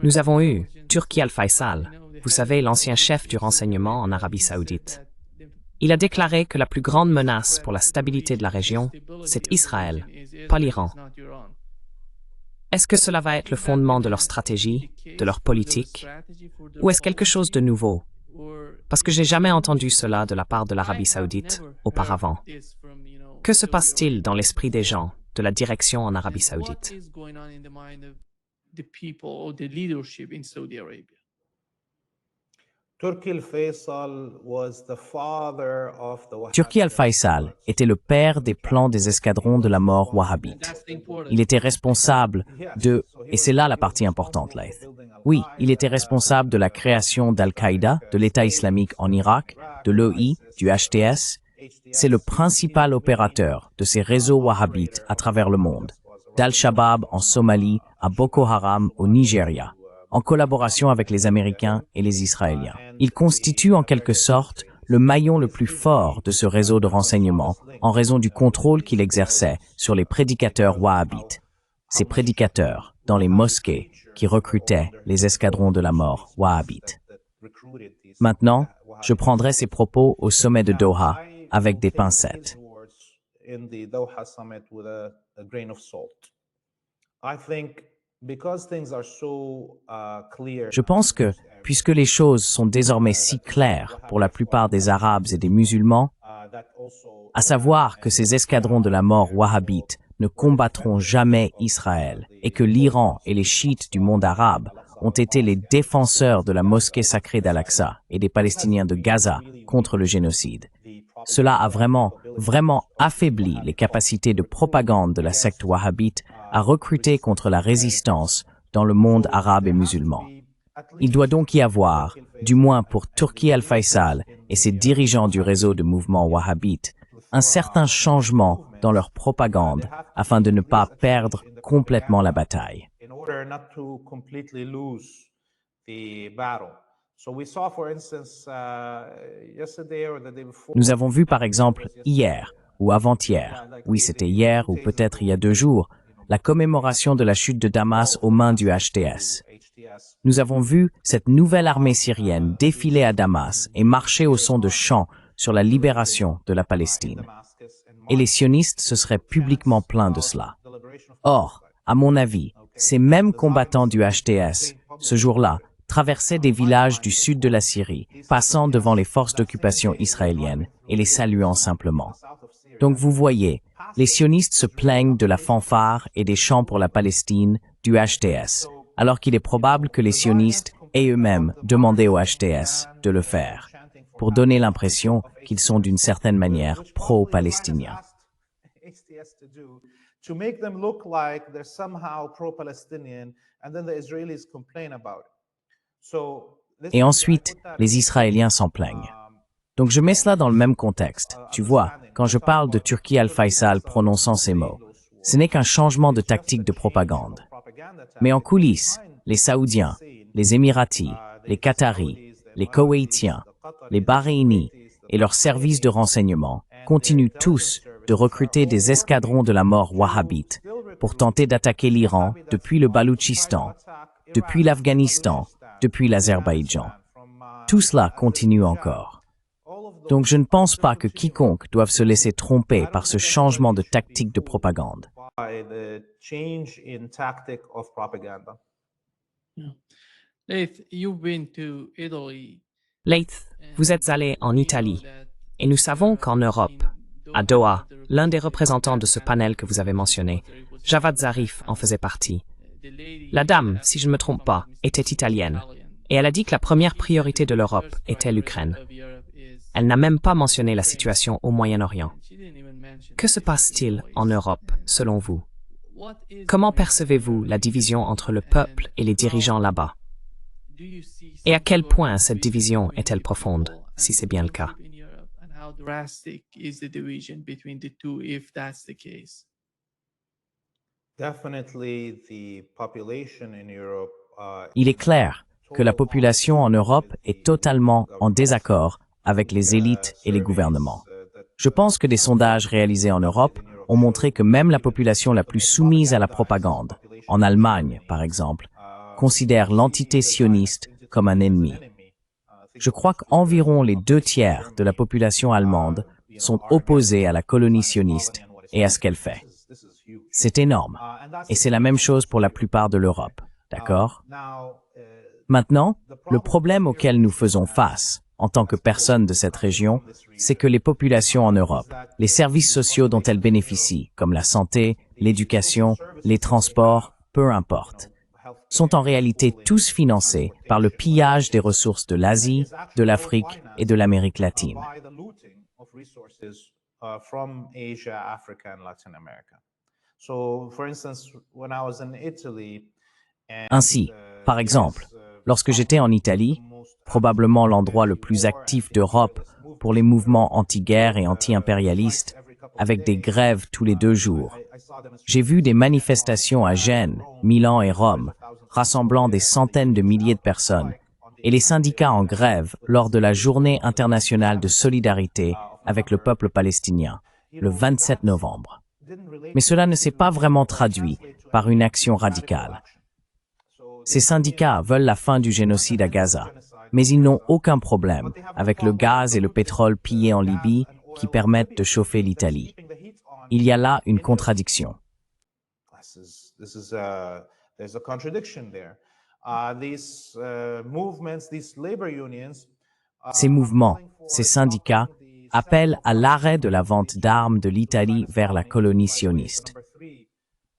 Nous avons eu Turki Al-Faisal, vous savez, l'ancien chef du renseignement en Arabie Saoudite. Il a déclaré que la plus grande menace pour la stabilité de la région, c'est Israël, pas l'Iran. Est-ce que cela va être le fondement de leur stratégie, de leur politique, ou est-ce quelque chose de nouveau? Parce que j'ai jamais entendu cela de la part de l'Arabie Saoudite auparavant. Que se passe-t-il dans l'esprit des gens, de la direction en Arabie Saoudite? Turki Al-Faisal était le père des plans des escadrons de la mort wahhabites. Il était responsable de, et c'est là la partie importante, Laith. Oui, il était responsable de la création d'Al-Qaïda, de l'État islamique en Irak, de l'EI, du HTS. C'est le principal opérateur de ces réseaux wahhabites à travers le monde, d'Al-Shabaab en Somalie à Boko Haram au Nigeria, en collaboration avec les Américains et les Israéliens. Il constitue en quelque sorte le maillon le plus fort de ce réseau de renseignement en raison du contrôle qu'il exerçait sur les prédicateurs wahhabites. Ces prédicateurs, dans les mosquées, qui recrutaient les escadrons de la mort wahhabites. Maintenant, je prendrai ces propos au sommet de Doha avec des pincettes. Je pense que, puisque les choses sont désormais si claires pour la plupart des Arabes et des musulmans, à savoir que ces escadrons de la mort wahhabites ne combattront jamais Israël et que l'Iran et les chiites du monde arabe ont été les défenseurs de la mosquée sacrée d'Al-Aqsa et des Palestiniens de Gaza contre le génocide. Cela a vraiment affaibli les capacités de propagande de la secte wahhabite à recruter contre la résistance dans le monde arabe et musulman. Il doit donc y avoir, du moins pour Turki Al-Faisal et ses dirigeants du réseau de mouvements wahhabites, un certain changement dans leur propagande afin de ne pas perdre complètement la bataille. Nous avons vu par exemple hier ou avant-hier, oui c'était hier ou peut-être il y a 2 jours, la commémoration de la chute de Damas aux mains du HTS. Nous avons vu cette nouvelle armée syrienne défiler à Damas et marcher au son de chants sur la libération de la Palestine. Et les sionistes se seraient publiquement plaints de cela. Or, à mon avis, ces mêmes combattants du HTS, ce jour-là, traversaient des villages du sud de la Syrie, passant devant les forces d'occupation israéliennes et les saluant simplement. Donc vous voyez, les sionistes se plaignent de la fanfare et des chants pour la Palestine du HTS, alors qu'il est probable que les sionistes aient eux-mêmes demandé au HTS de le faire, pour donner l'impression qu'ils sont d'une certaine manière pro-palestiniens. Et ensuite, les Israéliens s'en plaignent. Donc je mets cela dans le même contexte. Tu vois, quand je parle de Turki Al-Faisal prononçant ces mots, ce n'est qu'un changement de tactique de propagande. Mais en coulisses, les Saoudiens, les Émiratis, les Qataris, les Koweïtiens, les Bahreïnis et leurs services de renseignement continuent tous de recruter des escadrons de la mort wahhabites pour tenter d'attaquer l'Iran depuis le Baloutchistan, depuis l'Afghanistan, depuis l'Azerbaïdjan. Tout cela continue encore. Donc je ne pense pas que quiconque doive se laisser tromper par ce changement de tactique de propagande. Laith, vous êtes allé en Italie, et nous savons qu'en Europe, à Doha, l'un des représentants de ce panel que vous avez mentionné, Javad Zarif, en faisait partie. La dame, si je ne me trompe pas, était italienne, et elle a dit que la première priorité de l'Europe était l'Ukraine. Elle n'a même pas mentionné la situation au Moyen-Orient. Que se passe-t-il en Europe, selon vous? Comment percevez-vous la division entre le peuple et les dirigeants là-bas? Et à quel point cette division est-elle profonde, si c'est bien le cas? Il est clair que la population en Europe est totalement en désaccord avec les élites et les gouvernements. Je pense que des sondages réalisés en Europe ont montré que même la population la plus soumise à la propagande, en Allemagne par exemple, considère l'entité sioniste comme un ennemi. Je crois qu'environ les 2/3 de la population allemande sont opposés à la colonie sioniste et à ce qu'elle fait. C'est énorme. Et c'est la même chose pour la plupart de l'Europe. D'accord? Maintenant, le problème auquel nous faisons face, en tant que personnes de cette région, c'est que les populations en Europe, les services sociaux dont elles bénéficient, comme la santé, l'éducation, les transports, peu importe, sont en réalité tous financés par le pillage des ressources de l'Asie, de l'Afrique et de l'Amérique latine. Ainsi, par exemple, lorsque j'étais en Italie, probablement l'endroit le plus actif d'Europe pour les mouvements anti-guerre et anti-impérialistes, avec des grèves tous les 2 jours, j'ai vu des manifestations à Gênes, Milan et Rome, rassemblant des centaines de milliers de personnes, et les syndicats en grève lors de la Journée internationale de solidarité avec le peuple palestinien, le 27 novembre. Mais cela ne s'est pas vraiment traduit par une action radicale. Ces syndicats veulent la fin du génocide à Gaza, mais ils n'ont aucun problème avec le gaz et le pétrole pillés en Libye qui permettent de chauffer l'Italie. Il y a là une contradiction. Ces mouvements, ces syndicats, appellent à l'arrêt de la vente d'armes de l'Italie vers la colonie sioniste.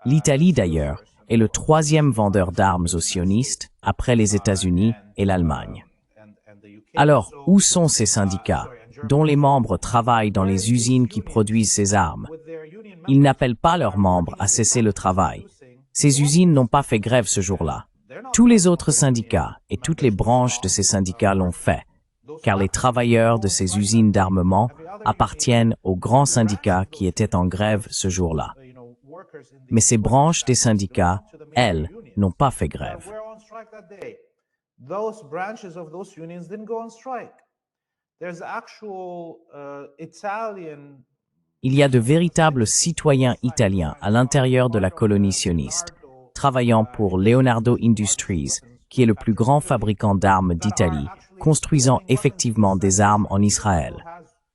L'Italie, d'ailleurs, est le 3e vendeur d'armes aux sionistes, après les États-Unis et l'Allemagne. Alors, où sont ces syndicats, dont les membres travaillent dans les usines qui produisent ces armes? Ils n'appellent pas leurs membres à cesser le travail. Ces usines n'ont pas fait grève ce jour-là. Tous les autres syndicats et toutes les branches de ces syndicats l'ont fait, car les travailleurs de ces usines d'armement appartiennent aux grands syndicats qui étaient en grève ce jour-là. Mais ces branches des syndicats, elles, n'ont pas fait grève. Il y a de véritables citoyens italiens à l'intérieur de la colonie sioniste, travaillant pour Leonardo Industries, qui est le plus grand fabricant d'armes d'Italie, construisant effectivement des armes en Israël.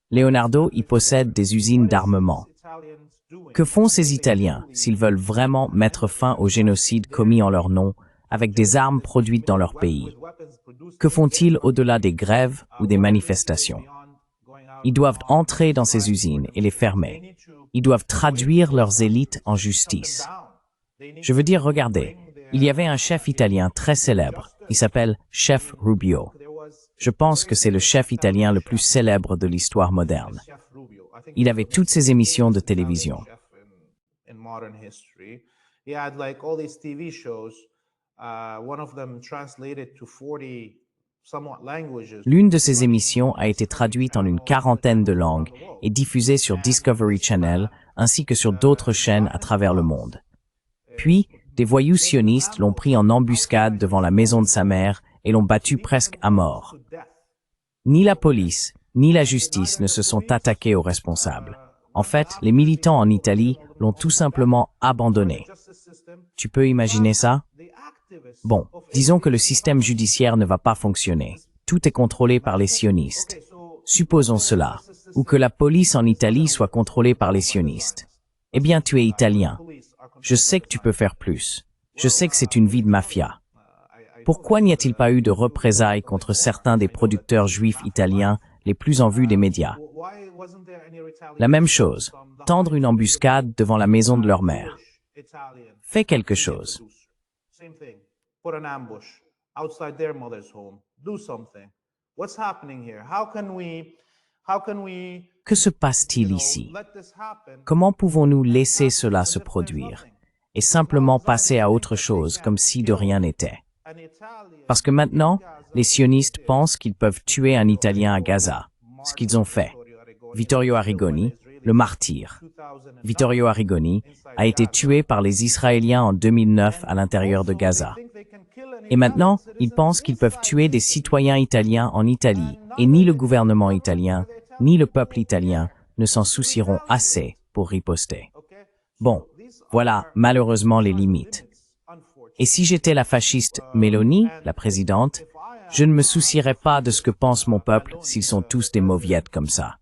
Leonardo y possède des usines d'armement. Que font ces Italiens s'ils veulent vraiment mettre fin au génocide commis en leur nom avec des armes produites dans leur pays? Que font-ils au-delà des grèves ou des manifestations? Ils doivent entrer dans ces usines et les fermer. Ils doivent traduire leurs élites en justice. Je veux dire, regardez, il y avait un chef italien très célèbre. Il s'appelle Chef Rubio. Je pense que c'est le chef italien le plus célèbre de l'histoire moderne. Il avait toutes ses émissions de télévision. L'une de ces émissions a été traduite en une 40aine de langues et diffusée sur Discovery Channel ainsi que sur d'autres chaînes à travers le monde. Puis, des voyous sionistes l'ont pris en embuscade devant la maison de sa mère et l'ont battu presque à mort. Ni la police, ni la justice ne se sont attaqués aux responsables. En fait, les militants en Italie l'ont tout simplement abandonné. Tu peux imaginer ça? Bon, disons que le système judiciaire ne va pas fonctionner. Tout est contrôlé par les sionistes. Supposons cela, ou que la police en Italie soit contrôlée par les sionistes. Eh bien, tu es italien. Je sais que tu peux faire plus. Je sais que c'est une vie de mafia. Pourquoi n'y a-t-il pas eu de représailles contre certains des producteurs juifs italiens les plus en vue des médias? La même chose, tendre une embuscade devant la maison de leur mère. Fais quelque chose. Que se passe-t-il ici? Comment pouvons-nous laisser cela se produire et simplement passer à autre chose comme si de rien n'était? Parce que maintenant, les sionistes pensent qu'ils peuvent tuer un Italien à Gaza, ce qu'ils ont fait. Vittorio Arrigoni, le martyr. Vittorio Arrigoni a été tué par les Israéliens en 2009 à l'intérieur de Gaza. Et maintenant, ils pensent qu'ils peuvent tuer des citoyens italiens en Italie, et ni le gouvernement italien, ni le peuple italien ne s'en soucieront assez pour riposter. Bon, voilà malheureusement les limites. Et si j'étais la fasciste Mélanie, la présidente, je ne me soucierais pas de ce que pense mon peuple s'ils sont tous des mauviettes comme ça.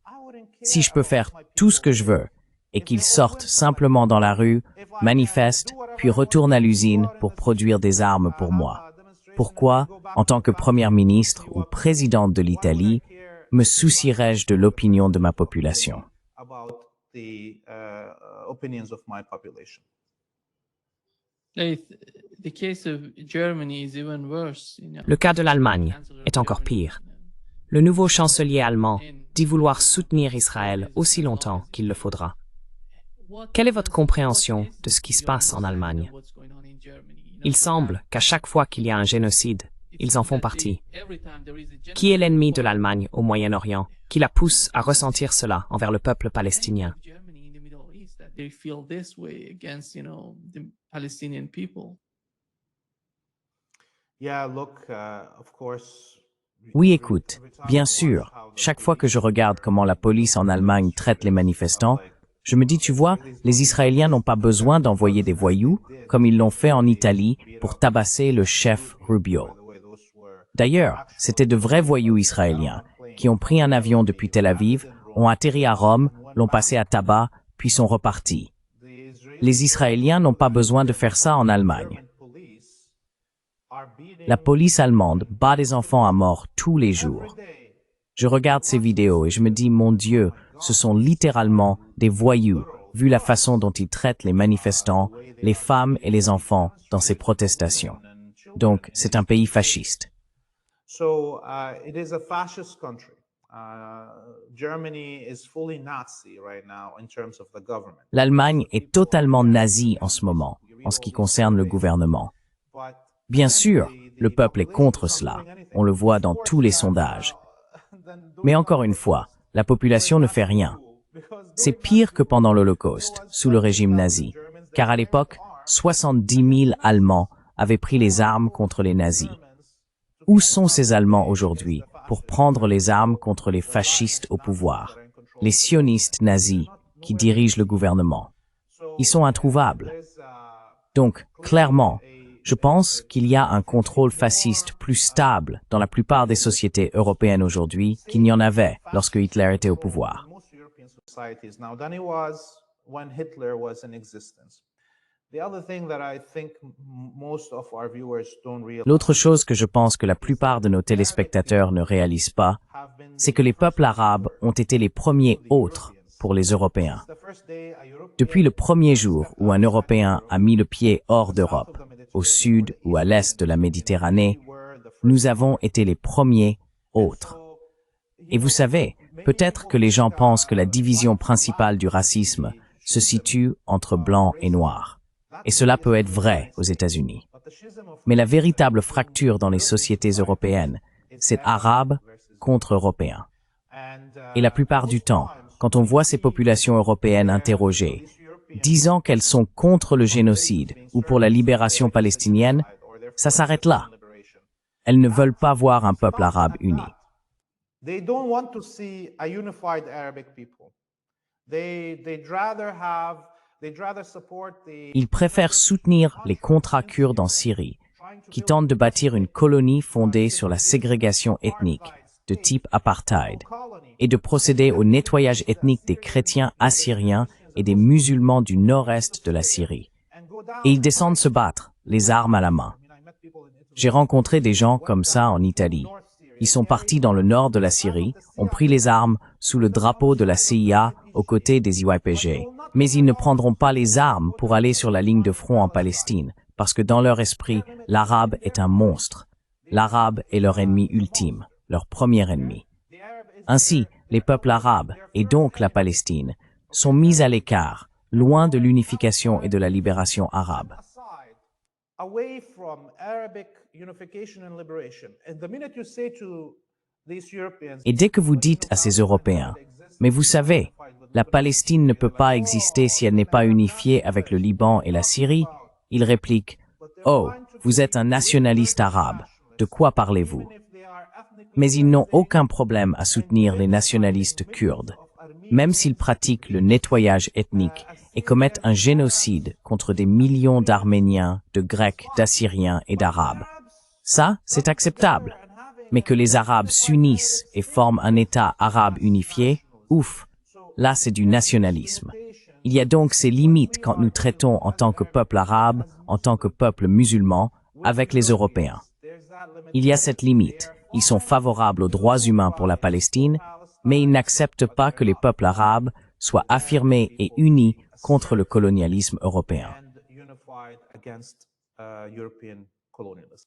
Si je peux faire tout ce que je veux et qu'ils sortent simplement dans la rue, manifestent, puis retournent à l'usine pour produire des armes pour moi, pourquoi, en tant que première ministre ou présidente de l'Italie, me soucierais-je de l'opinion de ma population? Le cas de l'Allemagne est encore pire. Le nouveau chancelier allemand dit vouloir soutenir Israël aussi longtemps qu'il le faudra. Quelle est votre compréhension de ce qui se passe en Allemagne? Il semble qu'à chaque fois qu'il y a un génocide, ils en font partie. Qui est l'ennemi de l'Allemagne au Moyen-Orient, qui la pousse à ressentir cela envers le peuple palestinien? Oui, écoute, bien sûr, chaque fois que je regarde comment la police en Allemagne traite les manifestants, je me dis, tu vois, les Israéliens n'ont pas besoin d'envoyer des voyous, comme ils l'ont fait en Italie, pour tabasser le chef Rubio. D'ailleurs, c'était de vrais voyous israéliens, qui ont pris un avion depuis Tel Aviv, ont atterri à Rome, l'ont passé à tabac, puis sont repartis. Les Israéliens n'ont pas besoin de faire ça en Allemagne. La police allemande bat des enfants à mort tous les jours. Je regarde ces vidéos et je me dis, mon Dieu, ce sont littéralement des voyous, vu la façon dont ils traitent les manifestants, les femmes et les enfants dans ces protestations. Donc, c'est un pays fasciste. L'Allemagne est totalement nazie en ce moment, en ce qui concerne le gouvernement. Bien sûr, le peuple est contre cela. On le voit dans tous les sondages. Mais encore une fois, la population ne fait rien. C'est pire que pendant l'Holocauste, sous le régime nazi, car à l'époque, 70 000 Allemands avaient pris les armes contre les nazis. Où sont ces Allemands aujourd'hui pour prendre les armes contre les fascistes au pouvoir, les sionistes nazis qui dirigent le gouvernement? Ils sont introuvables. Donc, clairement, je pense qu'il y a un contrôle fasciste plus stable dans la plupart des sociétés européennes aujourd'hui qu'il n'y en avait lorsque Hitler était au pouvoir. L'autre chose que je pense que la plupart de nos téléspectateurs ne réalisent pas, c'est que les peuples arabes ont été les premiers autres pour les Européens. Depuis le premier jour où un Européen a mis le pied hors d'Europe, au sud ou à l'est de la Méditerranée, nous avons été les premiers autres. Et vous savez, peut-être que les gens pensent que la division principale du racisme se situe entre blancs et noirs. Et cela peut être vrai aux États-Unis. Mais la véritable fracture dans les sociétés européennes, c'est arabe contre européen. Et la plupart du temps, quand on voit ces populations européennes interrogées, disant qu'elles sont contre le génocide ou pour la libération palestinienne, ça s'arrête là. Elles ne veulent pas voir un peuple arabe uni. Ils préfèrent soutenir les contrats kurdes en Syrie, qui tentent de bâtir une colonie fondée sur la ségrégation ethnique, de type apartheid, et de procéder au nettoyage ethnique des chrétiens assyriens et des musulmans du nord-est de la Syrie. Et ils descendent se battre, les armes à la main. J'ai rencontré des gens comme ça en Italie. Ils sont partis dans le nord de la Syrie, ont pris les armes sous le drapeau de la CIA aux côtés des YPG, mais ils ne prendront pas les armes pour aller sur la ligne de front en Palestine, parce que dans leur esprit, l'arabe est un monstre. L'arabe est leur ennemi ultime, leur premier ennemi. Ainsi, les peuples arabes, et donc la Palestine, sont mis à l'écart, loin de l'unification et de la libération arabe. Et dès que vous dites à ces Européens, « Mais vous savez, la Palestine ne peut pas exister si elle n'est pas unifiée avec le Liban et la Syrie », ils répliquent, « Oh, vous êtes un nationaliste arabe, de quoi parlez-vous » Mais ils n'ont aucun problème à soutenir les nationalistes kurdes. même s'ils pratiquent le nettoyage ethnique et commettent un génocide contre des millions d'Arméniens, de Grecs, d'Assyriens et d'Arabes. Ça, c'est acceptable. Mais que les Arabes s'unissent et forment un État arabe unifié, ouf, là c'est du nationalisme. Il y a donc ces limites quand nous traitons en tant que peuple arabe, en tant que peuple musulman, avec les Européens. Il y a cette limite. Ils sont favorables aux droits humains pour la Palestine, mais ils n'acceptent pas que les peuples arabes soient affirmés et unis contre le colonialisme européen.